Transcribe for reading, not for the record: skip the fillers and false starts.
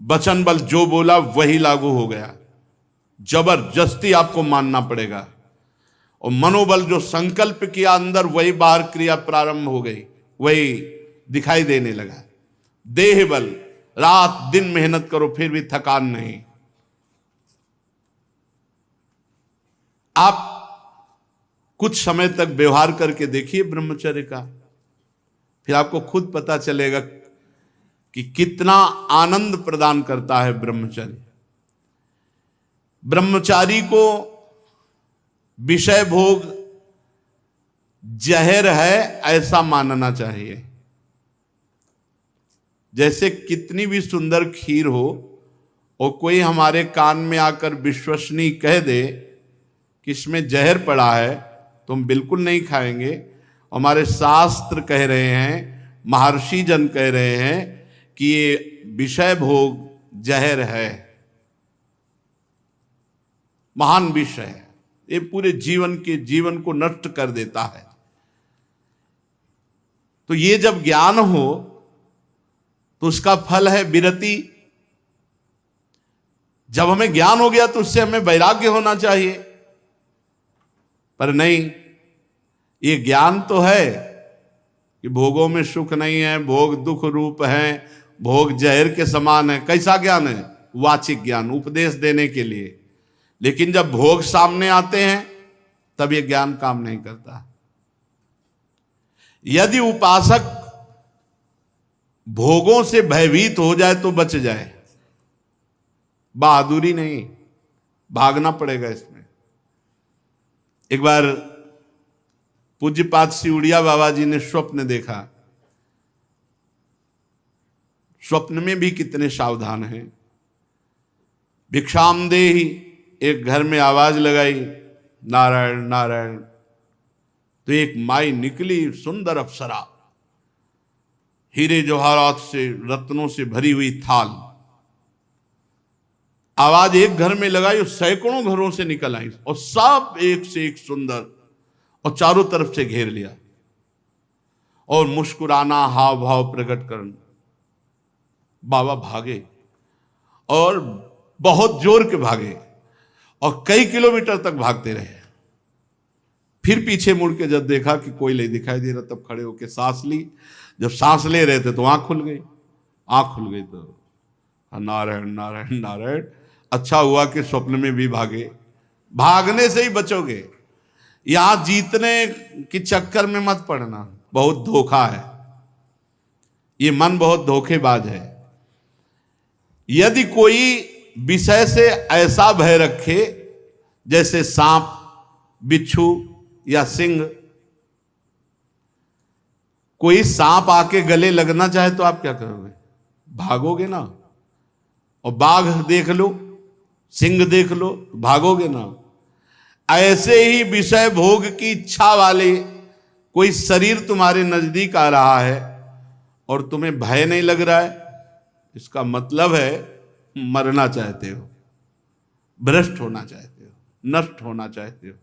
वचन बल जो बोला वही लागू हो गया, जबरदस्ती आपको मानना पड़ेगा। और मनोबल जो संकल्प किया अंदर वही बाहर क्रिया प्रारंभ हो गई, वही दिखाई देने लगा। देह बल, रात दिन मेहनत करो फिर भी थकान नहीं। आप कुछ समय तक व्यवहार करके देखिए ब्रह्मचर्य का, फिर आपको खुद पता चलेगा कि कितना आनंद प्रदान करता है ब्रह्मचर्य। ब्रह्मचारी को विषय भोग जहर है ऐसा मानना चाहिए। जैसे कितनी भी सुंदर खीर हो और कोई हमारे कान में आकर विश्वसनीय कह दे कि इसमें जहर पड़ा है तो हम बिल्कुल नहीं खाएंगे। हमारे शास्त्र कह रहे हैं, महर्षि जन कह रहे हैं कि ये विषय भोग जहर है, महान विषय है, ये पूरे जीवन को नष्ट कर देता है। तो ये जब ज्ञान हो तो उसका फल है विरति। जब हमें ज्ञान हो गया तो उससे हमें वैराग्य होना चाहिए, पर नहीं। ये ज्ञान तो है कि भोगों में सुख नहीं है, भोग दुख रूप है, भोग जहर के समान है। कैसा ज्ञान है? वाचिक ज्ञान, उपदेश देने के लिए। लेकिन जब भोग सामने आते हैं तब ये ज्ञान काम नहीं करता। यदि उपासक भोगों से भयभीत हो जाए तो बच जाए, बहादुरी नहीं, भागना पड़ेगा इसमें। एक बार पूज्यपाद सिउड़िया बाबा जी ने स्वप्न देखा। स्वप्न में भी कितने सावधान हैं। भिक्षाम देहि, एक घर में आवाज लगाई, नारायण नारायण। तो एक माई निकली, सुंदर अप्सरा, हीरे जवाहरात से रत्नों से भरी हुई थाल। आवाज एक घर में लगाई और सैकड़ों घरों से निकल आई और सब एक से एक सुंदर, और चारों तरफ से घेर लिया और मुस्कुराना, हाव भाव प्रकट करना। बाबा भागे और बहुत जोर के भागे और कई किलोमीटर तक भागते रहे। फिर पीछे मुड़ के जब देखा कि कोई नहीं दिखाई दे रहा, तब खड़े होकर सांस ली। जब सांस ले रहे थे तो आंख खुल गई। आंख खुल गई तो नारायण नारायण नारायण। अच्छा हुआ कि स्वप्न में भी भागे। भागने से ही बचोगे, यहां जीतने के चक्कर में मत पड़ना, बहुत धोखा है। ये मन बहुत धोखेबाज है। यदि कोई विषय से ऐसा भय रखे जैसे सांप, बिच्छू या सिंह, कोई सांप आके गले लगना चाहे तो आप क्या करोगे? भागोगे ना। और बाघ देख लो, सिंह देख लो, भागोगे ना। ऐसे ही विषय भोग की इच्छा वाले कोई शरीर तुम्हारे नजदीक आ रहा है और तुम्हें भय नहीं लग रहा है, इसका मतलब है मरना चाहते हो, भ्रष्ट होना चाहते हो, नष्ट होना चाहते हो।